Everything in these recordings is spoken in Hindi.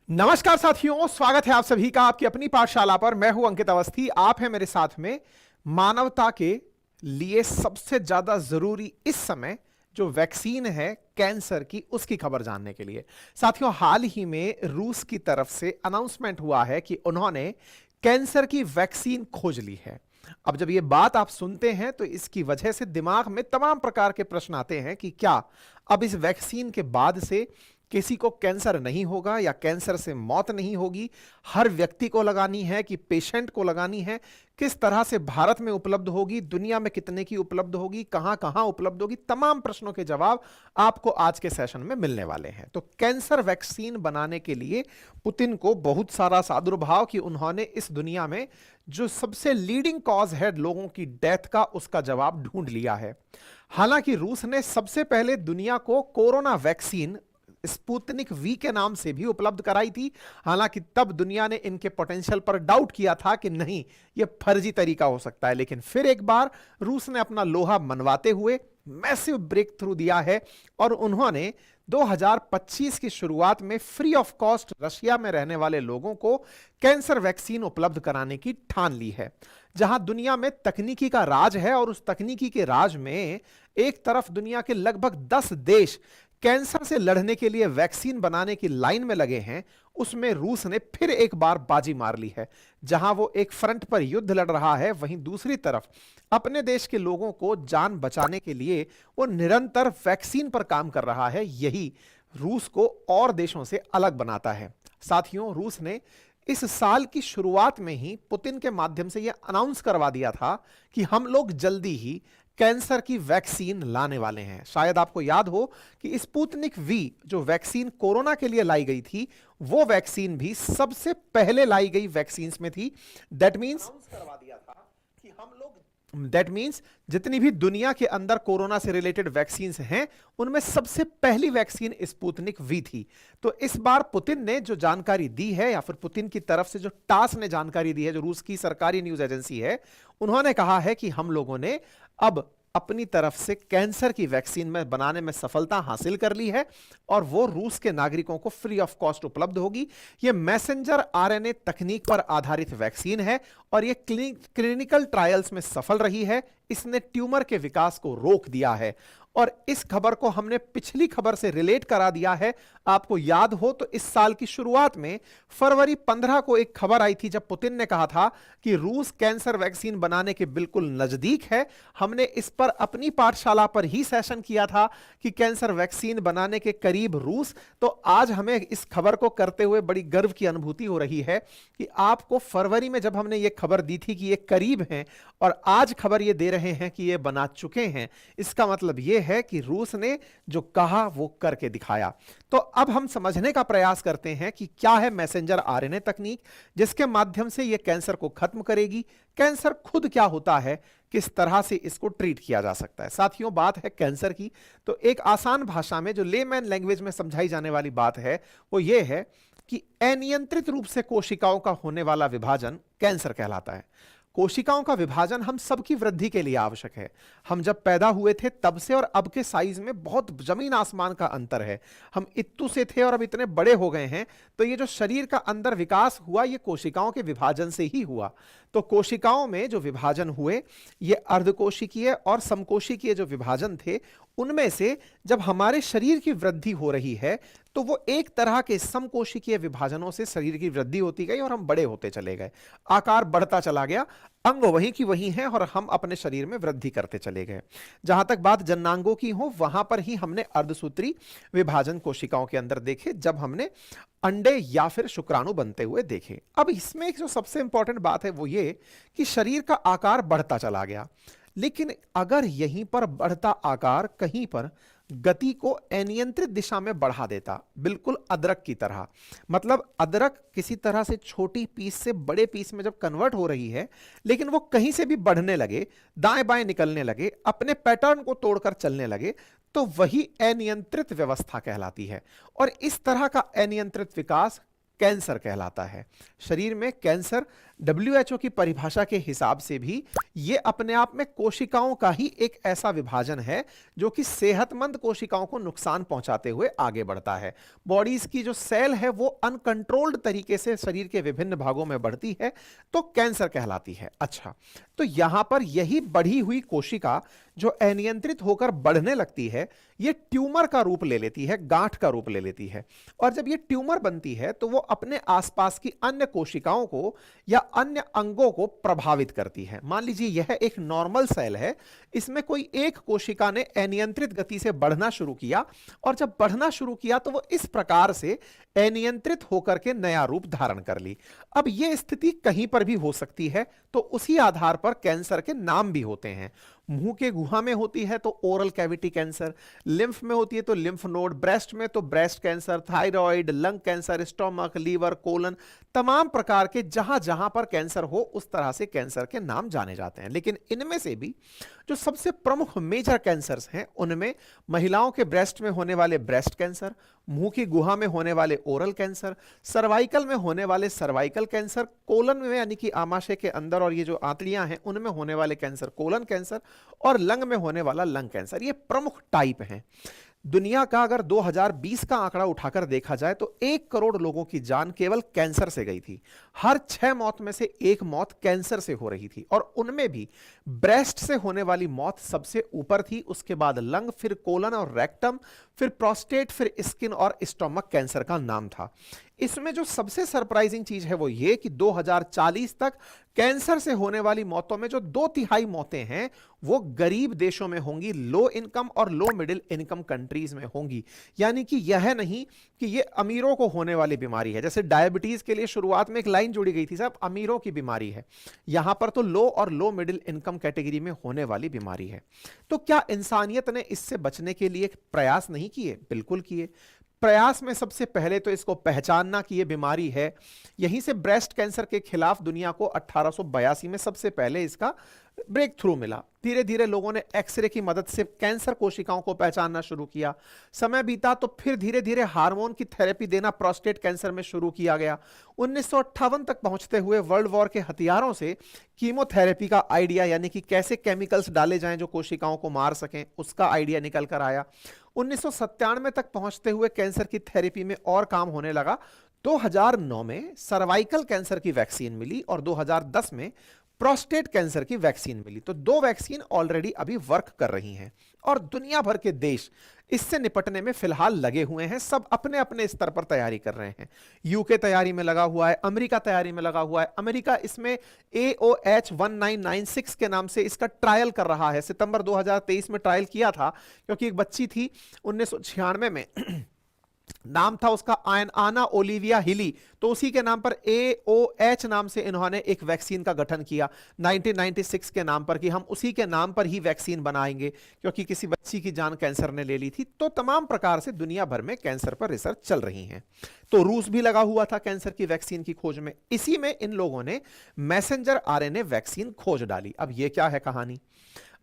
नमस्कार साथियों, स्वागत है आप सभी का आपकी अपनी पाठशाला पर। मैं हूं अंकित अवस्थी। आप हैं मेरे साथ में। मानवता के लिए सबसे ज्यादा जरूरी इस समय जो वैक्सीन है कैंसर की, उसकी खबर जानने के लिए। साथियों, हाल ही में रूस की तरफ से अनाउंसमेंट हुआ है कि उन्होंने कैंसर की वैक्सीन खोज ली है। अब जब ये बात आप सुनते हैं तो इसकी वजह से दिमाग में तमाम प्रकार के प्रश्न आते हैं कि क्या अब इस वैक्सीन के बाद से किसी को कैंसर नहीं होगा या कैंसर से मौत नहीं होगी? हर व्यक्ति को लगानी है कि पेशेंट को लगानी है? किस तरह से भारत में उपलब्ध होगी? दुनिया में कितने की उपलब्ध होगी? कहां कहां उपलब्ध होगी? तमाम प्रश्नों के जवाब आपको आज के सेशन में मिलने वाले हैं। तो कैंसर वैक्सीन बनाने के लिए पुतिन को बहुत सारा सादुर्भाव कि उन्होंने इस दुनिया में जो सबसे लीडिंग कॉज है लोगों की डेथ का, उसका जवाब ढूंढ लिया है। हालांकि रूस ने सबसे पहले दुनिया को कोरोना वैक्सीन स्पुतनिक वी के नाम से भी उपलब्ध कराई थी। हालांकि तब दुनिया ने इनके पोटेंशियल पर डाउट किया था कि नहीं, यह फर्जी तरीका हो सकता है। लेकिन फिर एक बार रूस ने अपना लोहा मनवाते हुए मैसिव ब्रेक थ्रू दिया है और उन्होंने 2025 की शुरुआत में फ्री ऑफ कॉस्ट रशिया में रहने वाले लोगों को कैंसर वैक्सीन उपलब्ध कराने की ठान ली है। जहां दुनिया में तकनीकी का राज है और उस तकनीकी के राज में एक तरफ दुनिया के लगभग 10 देश कैंसर से लड़ने के लिए वैक्सीन बनाने की लाइन में लगे हैं, उसमें रूस ने फिर एक बार बाजी मार ली है। जहां वो एक फ्रंट पर युद्ध लड़ रहा है, वहीं दूसरी तरफ अपने देश के लोगों को जान बचाने के लिए वो निरंतर वैक्सीन पर काम कर रहा है। यही रूस को और देशों से अलग बनाता है। साथियों, रूस ने इस साल की शुरुआत में ही पुतिन के माध्यम से यह अनाउंस करवा दिया था कि हम लोग जल्दी ही कैंसर की वैक्सीन लाने वाले हैं। शायद आपको याद हो कि स्पुतनिक वी जो वैक्सीन कोरोना के लिए लाई गई थी, वो वैक्सीन भी सबसे पहले लाई गई वैक्सीन्स में थी। दैट मींस करवा दिया था कि हम लोग, दैट मींस जितनी भी दुनिया के अंदर कोरोना से रिलेटेड वैक्सीन्स हैं, उनमें सबसे पहली वैक्सीन स्पुतनिक वी थी। तो इस बार पुतिन ने जो जानकारी दी है, या फिर पुतिन की तरफ से जो टास ने जानकारी दी है, जो रूस की सरकारी न्यूज एजेंसी है, उन्होंने कहा है कि हम लोगों ने अब अपनी तरफ से कैंसर की वैक्सीन में बनाने में सफलता हासिल कर ली है और वो रूस के नागरिकों को फ्री ऑफ कॉस्ट उपलब्ध होगी। ये मैसेंजर आरएनए तकनीक पर आधारित वैक्सीन है और ये क्लिनिकल ट्रायल्स में सफल रही है। इसने ट्यूमर के विकास को रोक दिया है और इस खबर को हमने पिछली खबर से रिलेट करा दिया है। आपको याद हो तो इस साल की शुरुआत में फरवरी 15 को एक खबर आई थी, जब पुतिन ने कहा था कि रूस कैंसर वैक्सीन बनाने के बिल्कुल नजदीक है। हमने इस पर अपनी पाठशाला पर ही सेशन किया था कि कैंसर वैक्सीन बनाने के करीब रूस। तो आज हमें इस खबर को करते हुए बड़ी गर्व की अनुभूति हो रही है कि आपको फरवरी में जब हमने ये खबर दी थी कि ये करीब हैं और आज खबर ये दे रहे हैं कि ये बना चुके हैं, इसका मतलब ये है कि रूस ने जो कहा वो करके दिखाया। तो अब हम समझने का प्रयास करते हैं कि क्या है मैसेंजर आरएनए तकनीक, जिसके माध्यम से यह कैंसर को खत्म करेगी। कैंसर खुद क्या होता है, किस तरह से इसको ट्रीट किया जा सकता है। साथियों, बात है कैंसर की, तो एक आसान भाषा में जो लेमैन लैंग्वेज में समझाई जाने वाली बात है वो ये है कि अनियंत्रित रूप से कोशिकाओं का होने वाला विभाजन कैंसर कहलाता है। कोशिकाओं का विभाजन हम सबकी वृद्धि के लिए आवश्यक है। हम जब पैदा हुए थे तब से और अब के साइज में बहुत जमीन आसमान का अंतर है। हम इत्तू से थे और अब इतने बड़े हो गए हैं। तो ये जो शरीर का अंदर विकास हुआ, ये कोशिकाओं के विभाजन से ही हुआ। तो कोशिकाओं में जो विभाजन हुए, ये अर्धकोशिकीय और समकोशिकीय जो विभाजन थे, उनमें से जब हमारे शरीर की वृद्धि हो रही है तो वो एक तरह के समकोशिकीय विभाजनों से शरीर की वृद्धि होती गई और हम बड़े होते चले गए। आकार बढ़ता चला गया, अंग वहीं की वहीं हैं और हम अपने शरीर में वृद्धि करते चले गए। जहां तक बात जननांगों की हो, वहां पर ही हमने अर्धसूत्री विभाजन कोशिकाओं के अंदर देखे, जब हमने अंडे या फिर शुक्राणु बनते हुए देखे। अब इसमें एक जो सबसे इंपॉर्टेंट बात है वो ये कि शरीर का आकार बढ़ता चला गया, लेकिन अगर यहीं पर बढ़ता आकार कहीं पर गति को अनियंत्रित दिशा में बढ़ा देता, बिल्कुल अदरक की तरह, मतलब अदरक किसी तरह से छोटी पीस से बड़े पीस में जब कन्वर्ट हो रही है, लेकिन वो कहीं से भी बढ़ने लगे, दाएं बाएं निकलने लगे, अपने पैटर्न को तोड़कर चलने लगे, तो वही अनियंत्रित व्यवस्था कहलाती है। और इस तरह का अनियंत्रित विकास कैंसर कहलाता है। शरीर में कैंसर WHO की परिभाषा के हिसाब से भी ये अपने आप में कोशिकाओं का ही एक ऐसा विभाजन है जो कि सेहतमंद कोशिकाओं को नुकसान पहुंचाते हुए आगे बढ़ता है। बॉडीज की जो सेल है वो अनकंट्रोल्ड तरीके से शरीर के विभिन्न भागों में बढ़ती है तो कैंसर कहलाती है। अच्छा, तो यहां पर यही बढ़ी हुई कोशिका जो अनियंत्रित होकर बढ़ने लगती है ये ट्यूमर का रूप ले लेती है, गांठ का रूप ले लेती है। और जब ये ट्यूमर बनती है तो वो अपने आसपास की अन्य कोशिकाओं को या अन्य अंगों को प्रभावित करती है। मान लीजिए यह एक नॉर्मल सेल है, इसमें कोई एक कोशिका ने अनियंत्रित गति से बढ़ना शुरू किया और जब बढ़ना शुरू किया तो वो इस प्रकार से अनियंत्रित होकर के नया रूप धारण कर ली। अब यह स्थिति कहीं पर भी हो सकती है तो उसी आधार पर कैंसर के नाम भी होते हैं। मुंह के गुहा में होती है तो ओरल कैविटी कैंसर, लिम्फ में होती है तो लिम्फ नोड, ब्रेस्ट में तो breast cancer, thyroid, lung cancer, stomach, liver, colon, तमाम प्रकार के जहां जहां पर कैंसर हो उस तरह से कैंसर के नाम जाने जाते हैं। लेकिन इनमें से भी जो सबसे प्रमुख मेजर कैंसर्स हैं उनमें महिलाओं के ब्रेस्ट में होने वाले ब्रेस्ट कैंसर, मुंह की गुहा में होने वाले ओरल कैंसर, सर्वाइकल में होने वाले सर्वाइकल कैंसर, कोलन में यानी कि आमाशय के अंदर और ये जो आंतड़ियां हैं उनमें होने वाले कैंसर कोलन कैंसर, और लंग में होने वाला लंग कैंसर, ये प्रमुख टाइप हैं। दुनिया का अगर 2020 का आंकड़ा उठाकर देखा जाए तो 1 करोड़ लोगों की जान केवल कैंसर से गई थी। हर 6 मौत में से 1 मौत कैंसर से हो रही थी और उनमें भी ब्रेस्ट से होने वाली मौत सबसे ऊपर थी, उसके बाद लंग, फिर कोलन और रेक्टम, फिर प्रोस्टेट, फिर स्किन और स्टोमक कैंसर का नाम था। इसमें जो सबसे सरप्राइजिंग चीज है वो ये कि 2040 तक कैंसर से होने वाली मौतों में जो 2/3 मौतें हैं वो गरीब देशों में होंगी, लो इनकम और लो मिडिल इनकम कंट्रीज में होंगी। यानी कि यह नहीं कि ये अमीरों को होने वाली बीमारी है। जैसे डायबिटीज के लिए शुरुआत में एक लाइन जोड़ी गई थी, साहब अमीरों की बीमारी है, यहां पर तो लो और लो मिडिल इनकम कैटेगरी में होने वाली बीमारी है। तो क्या इंसानियत ने इससे बचने के लिए प्रयास नहीं किए? बिल्कुल किए। प्रयास में सबसे पहले तो इसको पहचानना कि यह बीमारी है। यहीं से ब्रेस्ट कैंसर के खिलाफ दुनिया को 1882 में सबसे पहले इसका ब्रेक थ्रू मिला। धीरे धीरे लोगों ने एक्सरे की मदद से कैंसर कोशिकाओं को पहचानना शुरू किया। समय बीता तो फिर धीरे धीरे हार्मोन की थेरेपी देना प्रोस्टेट कैंसर में शुरू किया गया। 1958 तक पहुंचते हुए वर्ल्ड वॉर के हथियारों से कीमोथेरेपी का आइडिया, यानी कि कैसे केमिकल्स डाले जाएं जो कोशिकाओं को मार सकें, उसका आइडिया निकल कर आया। 1997 तक पहुंचते हुए कैंसर की थेरेपी में और काम होने लगा। 2009 में सर्वाइकल कैंसर की वैक्सीन मिली और 2010 में प्रोस्टेट कैंसर की वैक्सीन मिली। तो 2 वैक्सीन ऑलरेडी अभी वर्क कर रही हैं और दुनिया भर के देश इससे निपटने में फिलहाल लगे हुए हैं। सब अपने अपने स्तर पर तैयारी कर रहे हैं। यूके तैयारी में लगा हुआ है, अमेरिका तैयारी में लगा हुआ है। अमेरिका इसमें AOH 1996 के नाम से इसका ट्रायल कर रहा है। सितंबर 2023 में ट्रायल किया था क्योंकि एक बच्ची थी 1996 में नाम था उसका आना ओलिविया हिली, तो उसी के नाम पर AOH नाम से इन्होंने एक वैक्सीन का गठन किया 1996 के नाम पर कि हम उसी के नाम पर ही वैक्सीन बनाएंगे क्योंकि किसी बच्ची की जान कैंसर ने ले ली थी। तो तमाम प्रकार से दुनिया भर में कैंसर पर रिसर्च चल रही है। तो रूस भी लगा हुआ था कैंसर की वैक्सीन की खोज में। इसी में इन लोगों ने मैसेंजर RNA वैक्सीन खोज डाली। अब यह क्या है कहानी?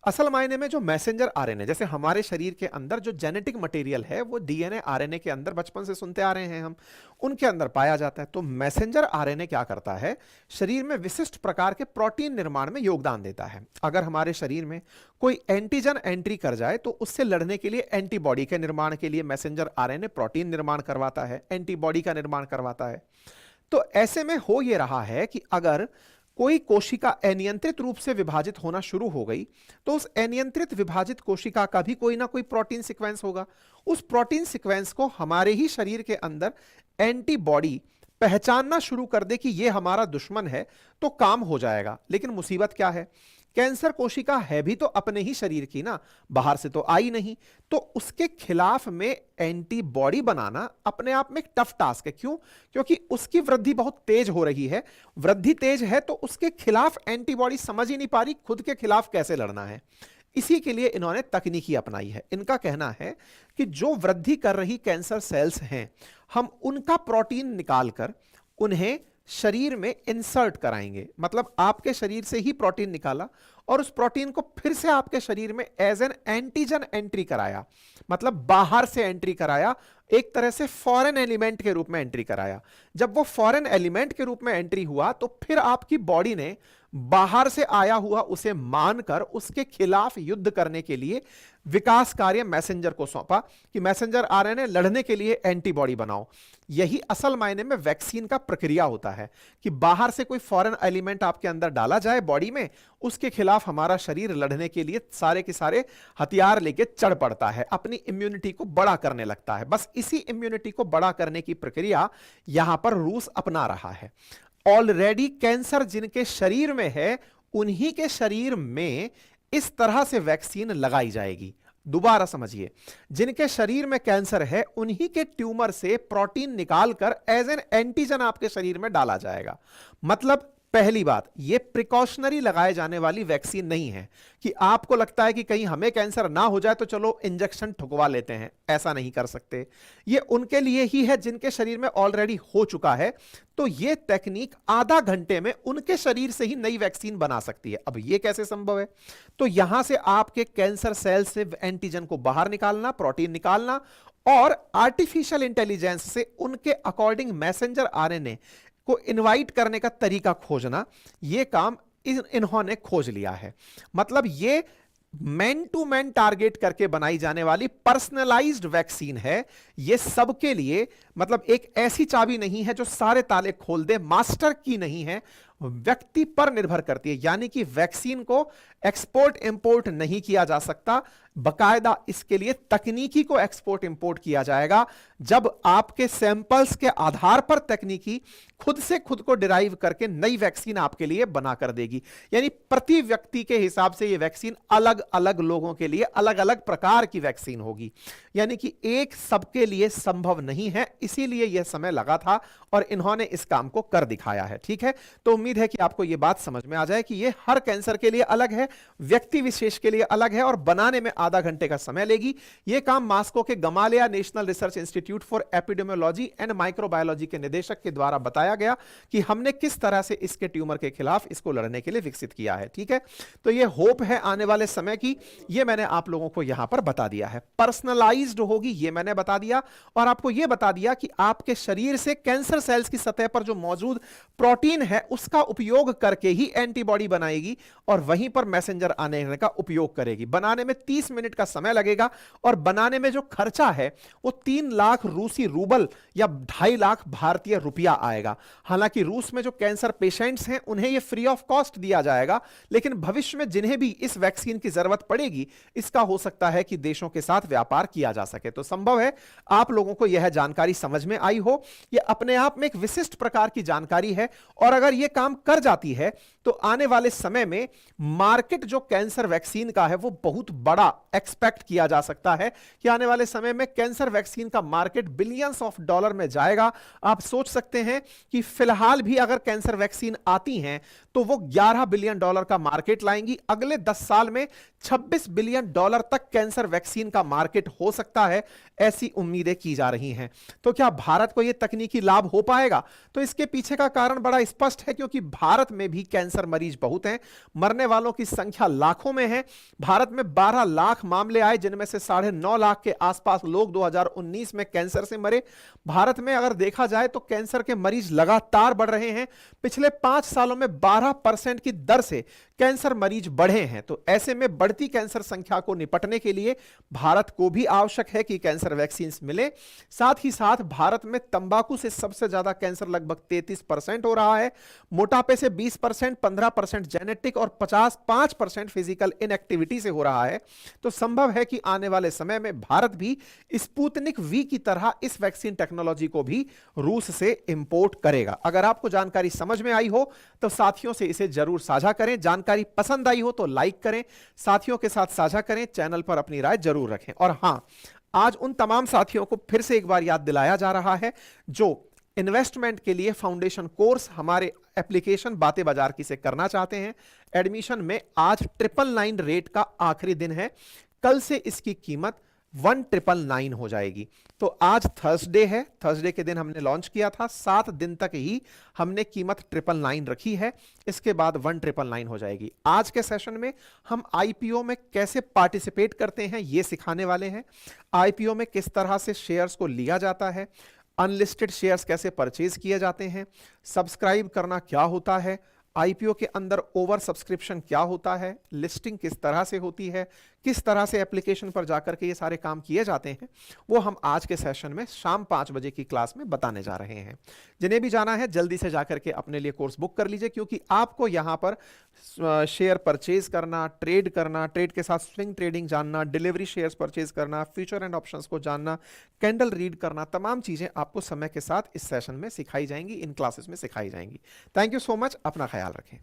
असल मायने में जो मैसेंजर RNA, जैसे हमारे शरीर के अंदर जो जेनेटिक मटेरियल है वो DNA RNA के अंदर बचपन से सुनते आ रहे हैं हम, उनके अंदर पाया जाता है। तो मैसेंजर RNA क्या करता है? शरीर में विशिष्ट प्रकार के प्रोटीन निर्माण में योगदान देता है। अगर हमारे शरीर में कोई एंटीजन एंट्री कर जाए तो उससे लड़ने के लिए एंटीबॉडी के निर्माण के लिए मैसेंजर RNA प्रोटीन निर्माण करवाता है, एंटीबॉडी का निर्माण करवाता है। तो ऐसे में हो ये रहा है कि अगर कोई कोशिका अनियंत्रित रूप से विभाजित होना शुरू हो गई तो उस अनियंत्रित विभाजित कोशिका का भी कोई ना कोई प्रोटीन सीक्वेंस होगा। उस प्रोटीन सीक्वेंस को हमारे ही शरीर के अंदर एंटीबॉडी पहचानना शुरू कर दे कि यह हमारा दुश्मन है तो काम हो जाएगा। लेकिन मुसीबत क्या है? कैंसर कोशिका है भी तो अपने ही शरीर की ना, बाहर से तो आई नहीं। तो उसके खिलाफ में एंटीबॉडी बनाना अपने आप में एक टफ टास्क है। क्यों? क्योंकि उसकी वृद्धि बहुत तेज हो रही है। वृद्धि तेज है तो उसके खिलाफ एंटीबॉडी समझ ही नहीं पा रही खुद के खिलाफ कैसे लड़ना है। इसी के लिए इन्होंने तकनीकी अपनाई है। इनका कहना है कि जो वृद्धि कर रही कैंसर सेल्स हैं, हम उनका प्रोटीन निकालकर उन्हें शरीर में इंसर्ट कराएंगे। मतलब आपके शरीर से ही प्रोटीन निकाला और उस प्रोटीन को फिर से आपके शरीर में एज एन एंटीजन एंट्री कराया, मतलब बाहर से एंट्री कराया एक तरह से फॉरेन एलिमेंट के रूप में एंट्री कराया। जब वो फॉरेन एलिमेंट के रूप में एंट्री हुआ तो फिर आपकी बॉडी ने बाहर से आया हुआ उसे मानकर उसके खिलाफ युद्ध करने के लिए विकास कार्य मैसेंजर को सौंपा कि मैसेंजर आरएनए लड़ने के लिए एंटीबॉडी बनाओ। यही असल मायने में वैक्सीन का प्रक्रिया होता है कि बाहर से कोई फॉरेन एलिमेंट आपके अंदर डाला जाए बॉडी में, उसके खिलाफ हमारा शरीर लड़ने के लिए सारे के सारे हथियार लेके चढ़ पड़ता है, अपनी इम्यूनिटी को बड़ा करने लगता है। बस इसी इम्यूनिटी को बड़ा करने की प्रक्रिया यहां पर रूस अपना रहा है। ऑलरेडी कैंसर जिनके शरीर में है उन्हीं के शरीर में इस तरह से वैक्सीन लगाई जाएगी। दोबारा समझिए, जिनके शरीर में कैंसर है उन्हीं के ट्यूमर से प्रोटीन निकालकर एज एन एंटीजन आपके शरीर में डाला जाएगा। मतलब पहली बात, यह प्रिकॉशनरी लगाए जाने वाली वैक्सीन नहीं है कि आपको लगता है कि कहीं हमें कैंसर ना हो जाए तो चलो इंजेक्शन ठुकवा लेते हैं, ऐसा नहीं कर सकते। यह उनके लिए ही है जिनके शरीर में ऑलरेडी हो चुका है। तो यह टेक्निक आधा घंटे में उनके शरीर से ही नई वैक्सीन बना सकती है। अब यह कैसे संभव है? तो यहां से आपके कैंसर सेल से एंटीजन को बाहर निकालना, प्रोटीन निकालना और आर्टिफिशियल इंटेलिजेंस से उनके अकॉर्डिंग मैसेंजर आरएनए को इनवाइट करने का तरीका खोजना, यह काम इन्होंने खोज लिया है। मतलब यह मैन टू मैन टारगेट करके बनाई जाने वाली पर्सनलाइज्ड वैक्सीन है। यह सबके लिए, मतलब एक ऐसी चाबी नहीं है जो सारे ताले खोल दे, मास्टर की नहीं है, व्यक्ति पर निर्भर करती है। यानी कि वैक्सीन को एक्सपोर्ट इंपोर्ट नहीं किया जा सकता, बकायदा इसके लिए तकनीकी को एक्सपोर्ट इंपोर्ट किया जाएगा। जब आपके सैंपल्स के आधार पर तकनीकी खुद से खुद को डिराइव करके नई वैक्सीन आपके लिए बनाकर देगी। यानी प्रति व्यक्ति के हिसाब से यह वैक्सीन अलग अलग लोगों के लिए अलग अलग प्रकार की वैक्सीन होगी। यानी कि एक सबके लिए संभव नहीं है, इसीलिए यह समय लगा था और इन्होंने इस काम को कर दिखाया है। ठीक है, तो उम्मीद है कि आपको यह बात समझ में आ जाए कि यह हर कैंसर के लिए अलग है, व्यक्ति विशेष के लिए अलग है और बनाने में आधा घंटे का समय लेगी। यह काम मास्को के गमालिया national research institute for epidemiology and microbiology के निदेशक के द्वारा बताया गया कि हमने किस तरह से इसके ट्यूमर के खिलाफ इसको लड़ने के लिए विकसित किया है। ठीक है, तो यह होप है आने वाले समय की, यह मैंने आप लोगों को यहां पर बता दिया है। पर्सनलाइज्ड होगी यह मैंने बता दिया और आपको यह बता दिया कि आपके शरीर से कैंसर सेल्स की सतह पर जो मौजूद प्रोटीन है उसका उपयोग करके ही एंटीबॉडी बनाएगी और वहीं पर मैसेंजर आरएनए का उपयोग करेगी। बनाने में 30 मिनट का समय लगेगा और बनाने में जो खर्चा है वो 3 लाख रूसी रूबल या 2.5 लाख भारतीय रुपया आएगा। हालांकि रूस में जो कैंसर पेशेंट्स हैं उन्हें यह फ्री ऑफ कॉस्ट दिया जाएगा, लेकिन भविष्य में जिन्हें भी इस वैक्सीन की जरूरत पड़ेगी इसका हो सकता है कि देशों के साथ व्यापार किया जा सके। तो संभव है आप लोगों को यह जानकारी समझ में आई हो। यह अपने आप में एक विशिष्ट प्रकार की जानकारी है और अगर यह काम कर जाती है तो आने वाले समय में मार्केट जो कैंसर वैक्सीन का है वो बहुत बड़ा एक्सपेक्ट किया जा सकता है कि आने वाले समय में कैंसर वैक्सीन का मार्केट बिलियंस ऑफ डॉलर में जाएगा। आप सोच सकते हैं कि फिलहाल भी अगर कैंसर वैक्सीन आती हैं तो वो 11 बिलियन डॉलर का मार्केट लाएंगी। अगले 10 साल में 26 बिलियन डॉलर तक कैंसर वैक्सीन का मार्केट हो सकता है, ऐसी उम्मीदें की जा रही हैं। तो क्या भारत को यह तकनीकी लाभ हो पाएगा? तो इसके पीछे का कारण बड़ा स्पष्ट है, क्योंकि भारत में भी कैंसर मरीज बहुत हैं, मरने वालों की संख्या लाखों में है। भारत में 12 लाख मामले आए जिनमें से 9.5 लाख के आसपास लोग 2019 में कैंसर से मरे। भारत में अगर देखा जाए तो कैंसर के मरीज लगातार बढ़ रहे हैं। पिछले 5 सालों में 12% की दर से कैंसर मरीज बढ़े हैं। तो ऐसे में बढ़ती कैंसर संख्या को निपटने के लिए भारत को भी आवश्यक है कि कैंसर वैक्सीन मिले। साथ ही साथ भारत में तंबाकू से सबसे ज्यादा कैंसर लगभग 33% हो रहा है, मोटापे से 20%, 15% जेनेटिक और 5% फिजिकल इनएक्टिविटी से हो रहा है। तो संभव है कि आने वाले समय में भारत भी स्पुतनिक वी की तरह इस वैक्सीन टेक्नोलॉजी को भी रूस से इंपोर्ट करेगा। अगर आपको जानकारी समझ में आई हो तो साथियों से इसे जरूर साझा करें। जानकारी पसंद आई हो तो लाइक करें, साथियों के साथ साझा करें, चैनल पर अपनी राय जरूर रखें। और हां, आज उन तमाम साथियों को फिर से एक बार याद दिलाया जा रहा है जो इन्वेस्टमेंट के लिए फाउंडेशन कोर्स हमारे एप्लीकेशन बातें बाजार की से करना चाहते हैं। एडमिशन में आज 999 रेट का आखिरी दिन है। कल से इसकी कीमत 1999 हो जाएगी। तो आज थर्सडे है, थर्सडे के दिन हमने लॉन्च किया था, 7 दिन तक ही हमने कीमत 999 रखी है, इसके बाद 1999 हो जाएगी। आज के सेशन में हम आईपीओ में कैसे पार्टिसिपेट करते हैं ये सिखाने वाले हैं। आईपीओ में किस तरह से शेयर्स को लिया जाता है, अनलिस्टेड शेयर्स कैसे परचेज किए जाते हैं, सब्सक्राइब करना क्या होता है, आईपीओ के अंदर ओवर सब्सक्रिप्शन क्या होता है, लिस्टिंग किस तरह से होती है, किस तरह से एप्लीकेशन पर जाकर के ये सारे काम किए जाते हैं, वो हम आज के सेशन में शाम 5 बजे की क्लास में बताने जा रहे हैं। जिन्हें भी जाना है जल्दी से जाकर के अपने लिए कोर्स बुक कर लीजिए, क्योंकि आपको यहाँ पर शेयर परचेज करना, ट्रेड के साथ स्विंग ट्रेडिंग जानना, डिलीवरी शेयर्स परचेज करना, फ्यूचर एंड ऑप्शंस को जानना, कैंडल रीड करना, तमाम चीजें आपको समय के साथ इस सेशन में सिखाई जाएंगी, इन क्लासेस में सिखाई जाएंगी। थैंक यू सो मच, अपना ख्याल रखें।